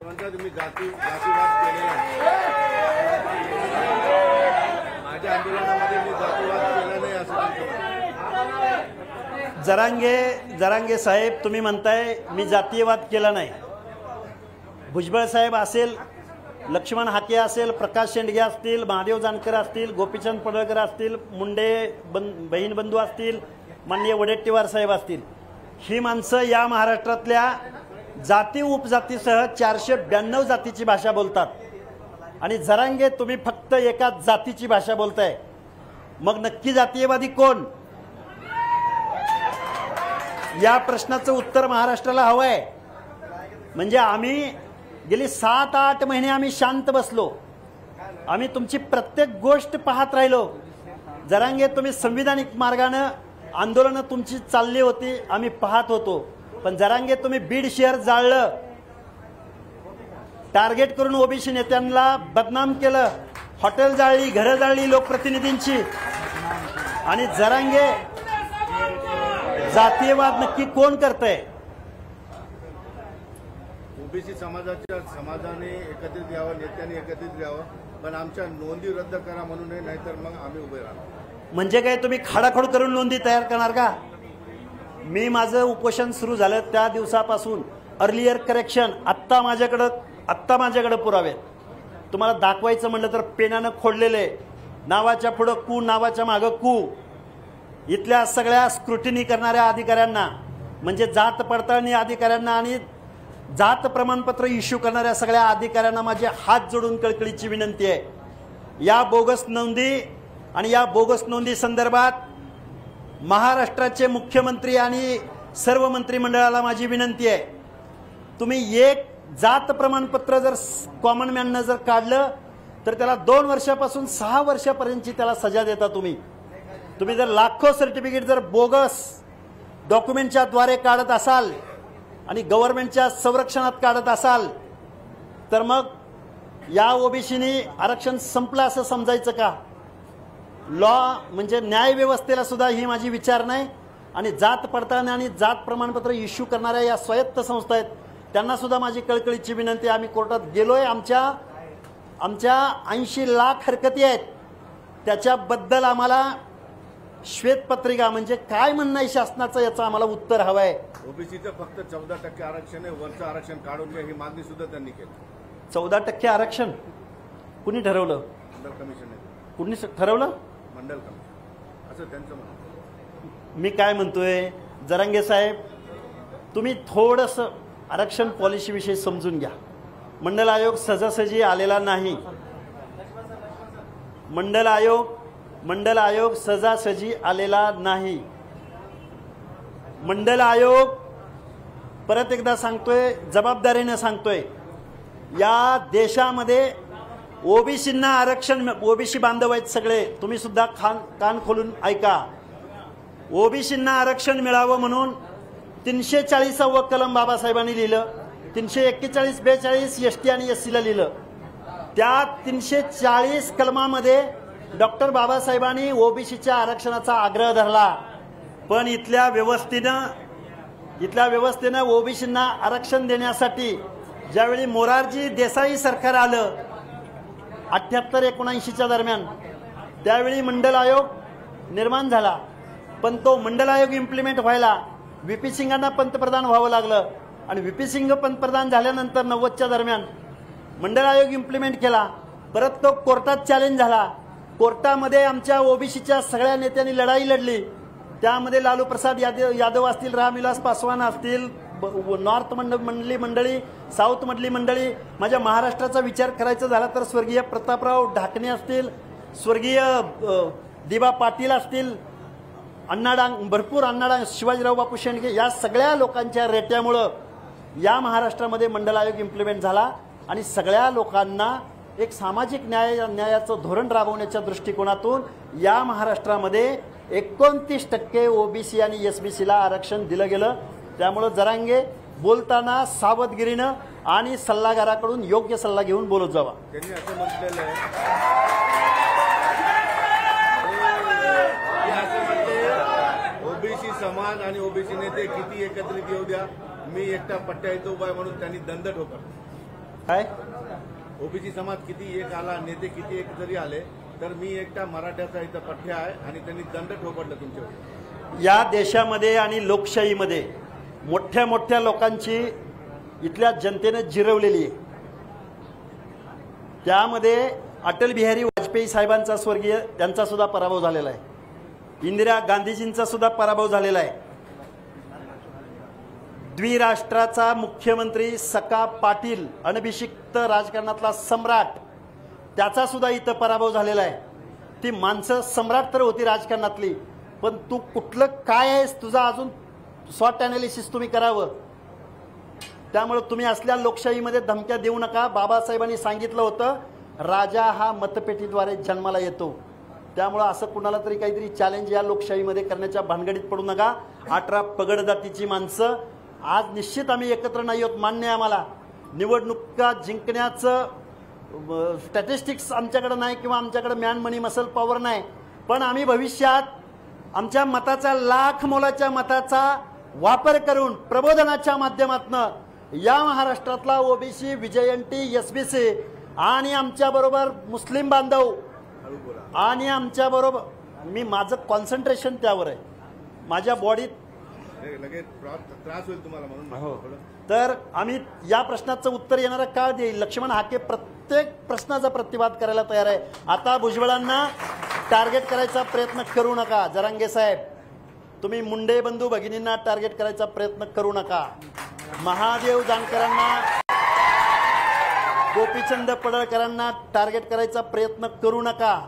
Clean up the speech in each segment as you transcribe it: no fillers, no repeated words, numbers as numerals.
तुम्ही जातीवाद केलेला माझ्या आंदोलनामध्ये मी जातीवाद केला नाही असं जरांगे साहेब तुम्ही म्हणताय मी जातीयवाद केला नाही. भुजबळ साहेब असेल, लक्ष्मण हाके असेल, प्रकाश शेंडगे असतील, महादेव जानकर असतील, गोपीचंद पडळकर असतील, मुंडे बहीण बंधू असतील, माननीय वडेट्टीवार साहेब असतील, ही माणसं या महाराष्ट्रातल्या जाती उपजातीसह 492 जातीची भाषा बोलतात. आणि जरांगे तुम्ही फक्त एका जातीची भाषा बोलताय. मग नक्की जातीयवादी कोण? या प्रश्नाचं उत्तर महाराष्ट्राला हवं आहे. म्हणजे आम्ही गेली 7-8 महिने आम्ही शांत बसलो. आम्ही तुमची प्रत्येक गोष्ट पाहत राहिलो. जरांगे तुम्ही संविधानिक मार्गाने आंदोलनं तुमची चालली होती, आम्ही पाहत होतो. पण जरांगे तुम्ही बीड शहर जाळलं, टार्गेट करून ओबीसी नेत्यांना बदनाम केलं, हॉटेल जाळली, घरं जाळली लोकप्रतिनिधींची. आणि जरांगे जातीयवाद नक्की कोण करतंय? ओबीसी समाजाने एकत्रित यावं, नेत्यांनी एकत्रित यावं, पण आमच्या नोंदी रद्द करा म्हणून नाहीतर मग आम्ही उभे राहू. म्हणजे काय तुम्ही खाडाखोड करून नोंदी तयार करणार का? मी माझं उपोषण सुरू झालं त्या दिवसापासून अर्लियर करेक्शन आत्ता माझ्याकडे पुरावे तुम्हाला दाखवायचं म्हणलं तर पेनानं खोडलेले, नावाच्या पुढं कू, नावाच्या मागं कू. इथल्या सगळ्या स्क्रुटिनी करणाऱ्या अधिकाऱ्यांना, म्हणजे जात पडताळणी अधिकाऱ्यांना आणि जात प्रमाणपत्र इश्यू करणाऱ्या सगळ्या अधिकाऱ्यांना माझे हात जोडून कळकळीची विनंती आहे. या बोगस नोंदी आणि या बोगस नोंदी संदर्भात महाराष्ट्राचे मुख्यमंत्री आणि सर्व मंत्रिमंडळाला माझी विनंती आहे. तुम्ही एक जात प्रमाणपत्र जर कॉमन मॅननं जर काढलं तर त्याला 2 वर्षापासून 6 वर्षापर्यंतची त्याला सजा देता. तुम्ही जर लाखो सर्टिफिकेट जर बोगस डॉक्युमेंटच्या द्वारे काढत असाल आणि गव्हर्नमेंटच्या संरक्षणात काढत असाल तर मग या ओबीसीनी आरक्षण संपलं असं समजायचं का? लॉ म्हणजे न्याय व्यवस्थेला सुद्धा ही माझी विचार नाही. आणि जात पडताळणी आणि जात प्रमाणपत्र इश्यू करणाऱ्या या स्वायत्त संस्था आहेत त्यांना सुद्धा माझी कळकळीची विनंती. आम्ही कोर्टात गेलोय, आमच्या 80 लाख हरकती आहेत, त्याच्याबद्दल आम्हाला श्वेतपत्रिका म्हणजे काय म्हणणं आहे शासनाचं याचं आम्हाला उत्तर हवं आहे. ओबीसीचं फक्त 14% आरक्षण आहे, वरचं आरक्षण काढून घ्या ही मागणी सुद्धा त्यांनी केली. 14% आरक्षण कुणी ठरवलं? मंडल कमिशन. कुणी ठरवलं? मंडल कमिशन असं त्यांचं म्हणणं. मी काय म्हणतोय जरांगे साहेब, तुम्ही थोडंसं आरक्षण पॉलिसीविषयी समजून घ्या. मंडल आयोग सहजासहजी आलेला नाही. मंडल आयोग सहजासहजी आलेला नाही. मंडल आयोग, परत एकदा सांगतोय, जबाबदारीने सांगतोय, या देशामध्ये ओबीसींना आरक्षण, ओबीसी बांधव आहेत सगळे, तुम्ही सुद्धा कान खोलून ऐका. ओबीसींना आरक्षण मिळावं म्हणून 340व कलम बाबासाहेबांनी लिहिलं, 341, 42 एसटी आणि एससीला लिहिलं. त्या 340 कलमामध्ये डॉक्टर बाबासाहेबांनी ओबीसीच्या आरक्षणाचा आग्रह धरला. पण इथल्या व्यवस्थेनं ओबीसींना आरक्षण देण्यासाठी ज्यावेळी मोरारजी देसाई सरकार आलं 78-79च्या दरम्यान, त्यावेळी मंडल आयोग निर्माण झाला. पण तो मंडल आयोग इम्प्लिमेंट व्हायला व्हीपी सिंगांना पंतप्रधान व्हावं लागलं. आणि व्हीपी सिंग पंतप्रधान झाल्यानंतर 90च्या दरम्यान मंडल आयोग इम्प्लिमेंट केला. परत तो कोर्टात चॅलेंज झाला. कोर्टामध्ये आमच्या ओबीसीच्या सगळ्या नेत्यांनी लढाई लढली. त्यामध्ये लालू प्रसाद यादव असतील, रामविलास पासवान असतील, नॉर्थ मधली मंडळी, साऊथ मधली मंडळी, माझ्या महाराष्ट्राचा विचार करायचा झाला तर स्वर्गीय प्रतापराव ढाकणे असतील, स्वर्गीय दिबा पाटील असतील, भरपूर अण्णाडांग, शिवाजीराव बापू शेंडगे, या सगळ्या लोकांच्या रेट्यामुळं या महाराष्ट्रामध्ये मंडल आयोग इम्प्लिमेंट झाला. आणि सगळ्या लोकांना एक सामाजिक न्यायाचं धोरण राबवण्याच्या दृष्टिकोनातून या महाराष्ट्रामध्ये 29% ओबीसी आणि एसबीसीला आरक्षण दिलं गेलं. त्यामुळं जरांगे बोलताना सावधगिरीनं आणि सल्लागाराकडून योग्य सल्ला घेऊन बोलत जावा. त्यांनी असं म्हटलेलं आहे, ओबीसी समाज आणि ओबीसी नेते किती एकत्रित येऊ द्या, मी एकटा पट्ट्या येतो उभा म्हणून त्यांनी दंड ठोकला. काय ओबीसी समाज किती एक आला, नेते किती एक जरी आले, तर मी एकटा मराठ्याचा इथं पठ्य आहे आणि त्यांनी दंड ठोपडलं तुमच्यावर. या देशामध्ये आणि लोकशाहीमध्ये मोठ्या मोठ्या लोकांची इथल्या जनतेने जिरवलेली आहे. त्यामध्ये अटल बिहारी वाजपेयी साहेबांचा स्वर्गीय त्यांचा सुद्धा पराभव झालेला आहे. इंदिरा गांधीजींचा सुद्धा पराभव झालेला आहे. द्विराष्ट्राचा मुख्यमंत्री सका पाटील, अनभिषिक्त राजकारणातला सम्राट, त्याचा सुद्धा इथं पराभव झालेला आहे. ती माणसं सम्राट तर होती राजकारणातली, पण तू कुठलं काय आहेस तुझा अजून स्वॉट अनालिसिस तुम्ही करावं. त्यामुळे तुम्ही असल्या लोकशाहीमध्ये धमक्या देऊ नका. बाबासाहेबांनी सांगितलं होतं, राजा हा मतपेटीद्वारे जन्माला येतो. त्यामुळं असं कुणाला तरी काहीतरी चॅलेंज या लोकशाहीमध्ये करण्याच्या भानगडीत पडू नका. 18 पगड जातीची माणसं आज निश्चित आम्ही एकत्र नाही आहोत, मान्य आहे आम्हाला. निवडणुका जिंकण्याचं स्टॅटिस्टिक्स आमच्याकडे नाही किंवा आमच्याकडे मॅन मनी मसल पॉवर नाही, पण आम्ही भविष्यात आमच्या मताचा, लाख मोलाच्या मताचा वापर करून प्रबोधनाच्या माध्यमातून या महाराष्ट्रातला ओबीसी, विजयंती, एसबीसी आणि आमच्याबरोबर मुस्लिम बांधव आणि आमच्याबरोबर, मी माझं कॉन्सन्ट्रेशन त्यावर आहे. माझ्या बॉडीत लगेच त्रास होईल तुम्हाला म्हणून. तर आम्ही या प्रश्नाचं उत्तर येणारा काळ देईल. लक्ष्मण हाके प्रत्येक प्रश्नाचा प्रतिवाद करायला तयार आहे. आता भुजबळांना टार्गेट करायचा प्रयत्न करू नका. जरांगे साहेब, तुम्ही मुंडे बंधू भगिनींना टार्गेट करायचा प्रयत्न करू नका. महादेव जानकरांना, गोपीचंद पडळकरांना टार्गेट करायचा प्रयत्न करू नका.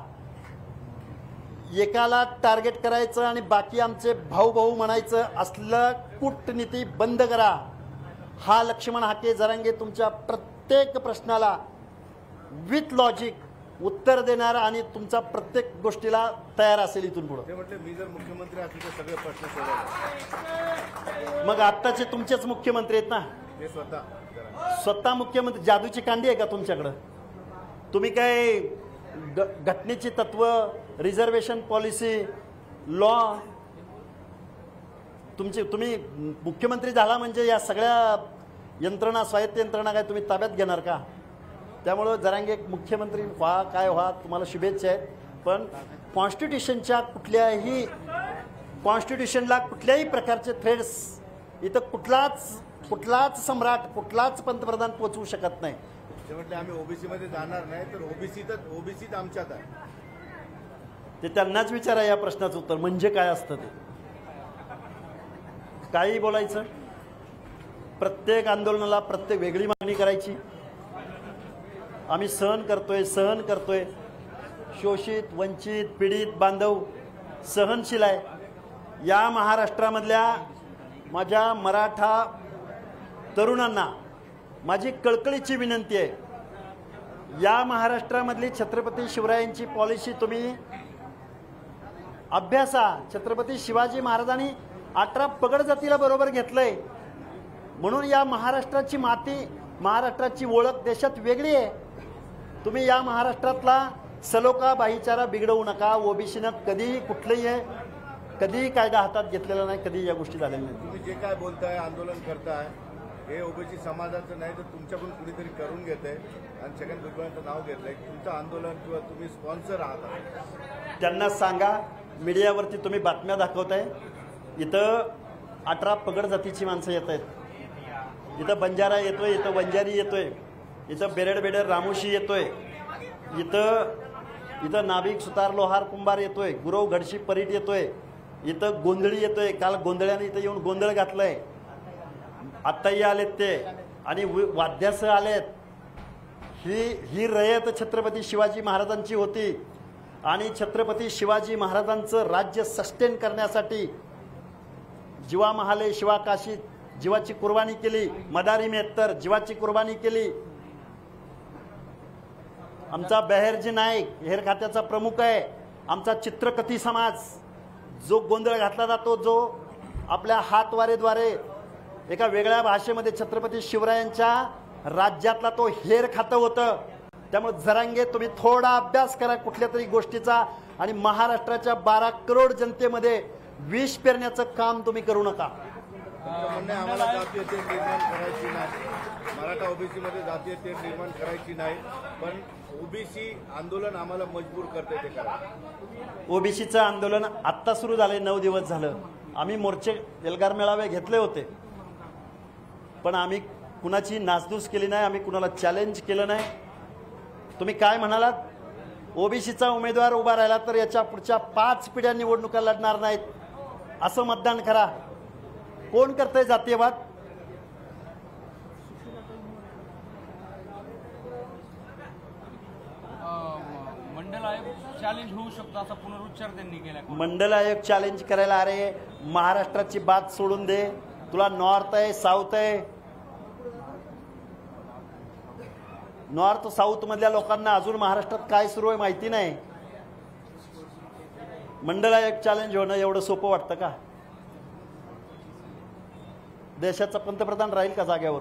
एकाला टार्गेट करायचं आणि बाकी आमचे भाऊ भाऊ म्हणायचं असलं कूटनीती बंद करा. हा लक्ष्मण हाके जरांगे तुमच्या प्रत्येक प्रश्नाला विथ लॉजिक उत्तर देणार आणि तुमचा प्रत्येक गोष्टीला तयार असेल इथून पुढे. ते म्हटले, मी जर मुख्यमंत्री असले तर सगळे प्रश्न सोडवले. मग आत्ताचे तुमचेच मुख्यमंत्री आहेत ना, ते स्वतः मुख्यमंत्री. जादूची कांडी आहे का तुमच्याकडं? तुम्ही काय घटनेची तत्व, रिझर्वेशन पॉलिसी, लॉ, तुम्ही मुख्यमंत्री झाला म्हणजे या सगळ्या यंत्रणा, स्वायत्त यंत्रणा काय तुम्ही ताब्यात घेणार का? त्यामुळं जरांगे मुख्यमंत्री व्हा, काय व्हा, तुम्हाला शुभेच्छा आहेत. पण कॉन्स्टिट्यूशनच्या कॉन्स्टिट्यूशनला कुठल्याही प्रकारचे थ्रेड्स इथं कुठलाच सम्राट, कुठलाच पंतप्रधान पोचवू शकत नाही. ते म्हटले, आम्ही ओबीसी मध्ये जाणार नाही, तर ओबीसीत आमच्यात आहे. ते त्यांनाच विचारा या प्रश्नाचं उत्तर, म्हणजे काय असतं ते. काही बोलायचं, प्रत्येक आंदोलनाला प्रत्येक वेगळी मागणी करायची. आम्ही सहन करतोय. शोषित, वंचित, पीडित बांधव सहनशील आहे. या महाराष्ट्रामधल्या माझ्या मराठा तरुणांना माझी कळकळीची विनंती आहे, या महाराष्ट्रामधली छत्रपती शिवरायांची पॉलिसी तुम्ही अभ्यासा. छत्रपती शिवाजी महाराजांनी 18 पगड जातीला बरोबर घेतलंय म्हणून या महाराष्ट्राची माती, महाराष्ट्राची ओळख देशात वेगळी आहे. तुम्ही या महाराष्ट्रातला सलोखा, भाईचारा बिघडवू नका. ओबीसीनं कधीही कायदा हातात घेतलेला नाही, कधी या गोष्टी झालेल्या नाही. तुम्ही जे काय बोलताय, आंदोलन करताय, हे ओबीसी समाजाचं नाही तर तुमच्याकडून कुणीतरी करून घेतंय आणि छगन भुजबळांचं नाव घेतलंय. तुमचं आंदोलन किंवा तुम्ही स्पॉन्सर आहात, त्यांना सांगा. मीडियावरती तुम्ही बातम्या दाखवताय, इथं 18 पगड जातीची माणसं येत आहेत. इथं बंजारा येतोय, इथं वंजारी येतोय, इथं बेरड रामोशी येतोय, इथं नाभिक, सुतार, लोहार, कुंभार येतोय, गुरव, घडशी, परीट येतोय, इथं गोंधळी येतोय. काल गोंधळ्याने इथं येऊन गोंधळ घातलाय. आत्ताही आलेत ते आणि वाद्यासह आलेत. ही रयत छत्रपती शिवाजी महाराजांची होती आणि छत्रपती शिवाजी महाराजांचं राज्य सस्टेन करण्यासाठी जीवा महाले, शिवा काशी जीवाची कुर्बानी केली. मदारी मेहतर जीवाची कुर्बानी केली. आमचा बहेरजी नाईक हेर खात्याचा प्रमुख आहे. आमचा चित्रकथी समाज जो गोंधळ घातला जातो, जो आपल्या हातवारेद्वारे एका वेगळ्या भाषेमध्ये छत्रपती शिवरायांच्या राज्यातला तो हेर खातं होतं. त्यामुळे जरांगे तुम्ही थोडा अभ्यास करा कुठल्या तरी गोष्टीचा आणि महाराष्ट्राच्या 12 करोड जनतेमध्ये विष पेरण्याचं काम तुम्ही करू नका. तुमचं म्हणणं आहे आम्हाला जातीय तेढ निर्माण करायची नाही, मराठा ओबीसी मध्ये जातीय तेढ निर्माण करायची नाही, पण ओबीसी आंदोलन आम्हाला मजबूर करते ते करा. ओबीसीचं आंदोलन आत्ता सुरू झालंय, 9 दिवस झालं. आम्ही मोर्चे एल्गार मेळावे घेतले होते, पण आम्ही कुणाची नासधूस केली नाही, आम्ही कुणाला चॅलेंज केलं नाही. तुम्ही काय म्हणालात, ओबीसीचा उमेदवार उभा राहिला तर याच्या पुढच्या 5 पिढ्या निवडणुका लढणार नाहीत, असं मतदान करा. कोण करतंय जातीयवाद? मंडल आयोग चॅलेंज होऊ शकतो असा पुनरुच्चार त्यांनी केला. मंडल आयोग चॅलेंज करायला, अरे महाराष्ट्राची बात सोडून दे, तुला नॉर्थ आहे साऊथ आहे, नॉर्थ साऊथ मधल्या लोकांना अजून महाराष्ट्रात काय सुरू आहे माहिती नाही. मंडल आयोग चॅलेंज होणं एवढं सोपं वाटतं का? देशाचा पंतप्रधान राहील का जाग्यावर?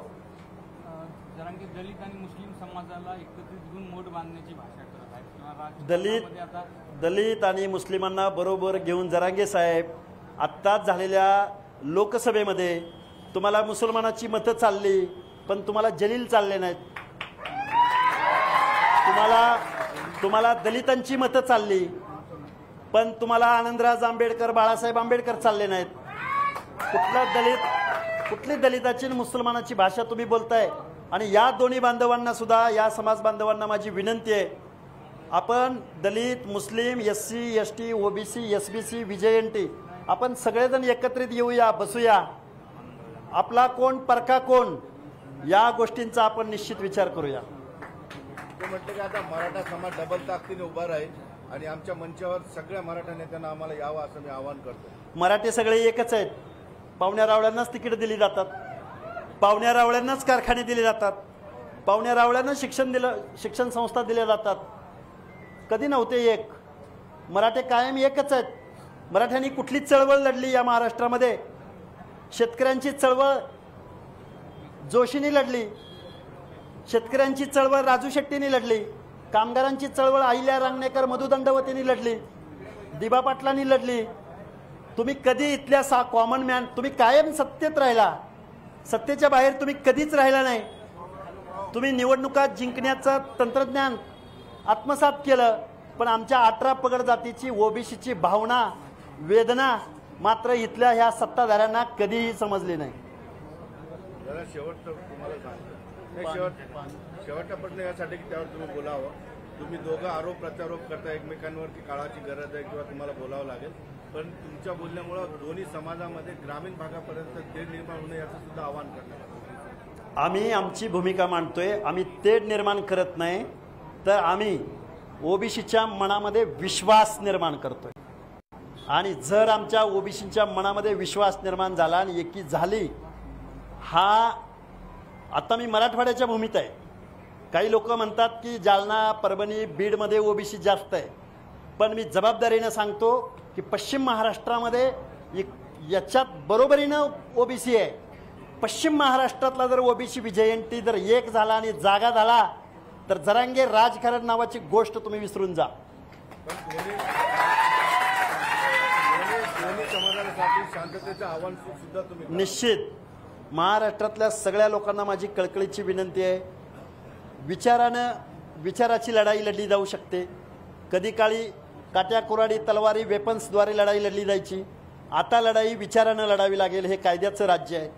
जरांगे दलित आणि मुस्लिम समाजाला एकत्रित घेऊन मोठ बांधण्याची भाषा करत आहेत किंवा दलित आता दलित आणि मुस्लिमांना बरोबर घेऊन जरांगे साहेब आत्ताच झालेल्या लोकसभेमध्ये तुम्हाला मुसलमानाची मतं चालली, पण तुम्हाला जलील चालले नाहीत. तुम्हाला दलितांची मतं चालली, पण तुम्हाला आनंदराज आंबेडकर, बाळासाहेब आंबेडकर चालले नाहीत. कुठली दलिताची आणि मुसलमानाची भाषा तुम्ही बोलताय? आणि या दोन्ही बांधवांना सुद्धा, या समाज बांधवांना माझी विनंती आहे, आपण दलित, मुस्लिम, SC, ST, OBC, SBC, VJNT आपण सगळेजण एकत्रित येऊया, बसूया. आपला कोण परका कोण या गोष्टींचा आपण निश्चित विचार करूया. ते म्हटलं की आता मराठा समाज डबल ताकदीने उभा राहील आणि आमच्या मंचावर सगळ्या मराठा नेत्यांना आम्हाला यावं असं मी आवाहन करतो. मराठी सगळे एकच आहेत. पाहुण्या रावळ्यांनाच तिकीट दिली जातात, पाहुण्या रावळ्यांनाच कारखाने दिले जातात, पाहुण्या रावळ्यांना शिक्षण संस्था दिल्या जातात. कधी नव्हते एक. मराठे कायम एकच आहेत. मराठ्यांनी कुठली चळवळ लढली या महाराष्ट्रामध्ये? शेतकऱ्यांची चळवळ जोशींनी लढली, शेतकऱ्यांची चळवळ राजू शेट्टींनी लढली, कामगारांची चळवळ अहिल्या रांगणेकर, मधु दंडवतींनी लढली, दिबा पाटलांनी लढली. तुम्ही कधी इथल्या कॉमन मॅन, तुम्ही कायम सत्तेत राहिला, सत्तेच्या बाहेर तुम्ही कधीच राहिला नाही. तुम्ही निवडणुका जिंकण्याचं तंत्रज्ञान आत्मसात केलं, पण आमच्या 18 पगड जातीची ओबीसीची भावना, वेदना मात्र इथल्या ह्या सत्ताधाऱ्यांना कधीही समजली नाही. जरा शेवटचं तुम्हाला सांगतो, शेवटचा प्रश्न यासाठी की त्यावर तुम्ही बोलावं. तुम्ही दोघं आरोप प्रत्यारोप करता एकमेकांवर की काळाची गरज आहे किंवा तुम्हाला बोलावं लागेल, पण तुमच्या बोलण्यामुळं दोन्ही समाजामध्ये ग्रामीण भागापर्यंत तेढ निर्माण होणे याचं सुद्धा आवाहन करणार. आम्ही आमची भूमिका मांडतोय. आम्ही तेढ निर्माण करत नाही, तर आम्ही ओबीसीच्या मनामध्ये विश्वास निर्माण करतोय. आणि जर आमच्या ओबीसीच्या मनामध्ये विश्वास निर्माण झाला आणि एकी झाली, हा आता मी मराठवाड्याच्या भूमीत आहे. काही लोक म्हणतात की जालना, परभणी, बीडमध्ये ओबीसी जास्त आहे, पण मी जबाबदारीनं सांगतो की पश्चिम महाराष्ट्रामध्ये याच्यात बरोबरीनं ओबीसी आहे. पश्चिम महाराष्ट्रातला जर ओबीसी VJNT जर एक झाला आणि जागा झाला तर जरांगे राजकारण नावाची गोष्ट तुम्ही विसरून जा. शांततेचं आव्हान सुद्धा तुम्ही निश्चित महाराष्ट्रातल्या सगळ्या लोकांना माझी कळकळीची विनंती आहे. विचाराची लढाई लढली जाऊ शकते. कधी काळी काट्या कुऱ्हाडी तलवारी वेपन्सद्वारे लढाई लढली जायची. आता लढाई विचारानं लढावी लागेल. हे कायद्याचं राज्य आहे.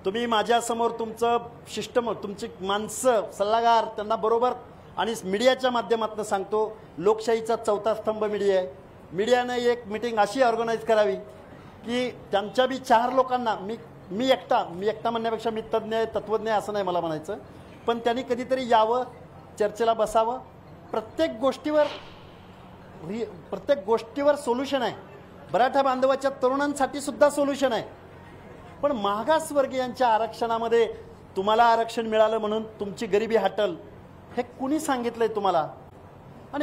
तुम्ही माझ्यासमोर तुमचं सिस्टम, तुमची माणसं, सल्लागार त्यांना बरोबर आणि मीडियाच्या माध्यमातून सांगतो, लोकशाहीचा चौथा स्तंभ मीडिया आहे. मीडियानं एक मीटिंग अशी ऑर्गनाईज करावी की त्यांच्या बी 4 लोकांना, मी एकटा म्हणण्यापेक्षा मी तज्ज्ञ आहे, तत्त्वज्ञ आहे असं नाही मला म्हणायचं, पण त्यांनी कधीतरी यावं, चर्चेला बसावं. प्रत्येक गोष्टीवर सोल्युशन आहे. मराठा बांधवाच्या तरुणांसाठी सुद्धा सोल्युशन आहे. पण मागासवर्गीयांच्या आरक्षणामध्ये तुम्हाला आरक्षण मिळालं म्हणून तुमची गरिबी हटल, हे कुणी सांगितलंय तुम्हाला?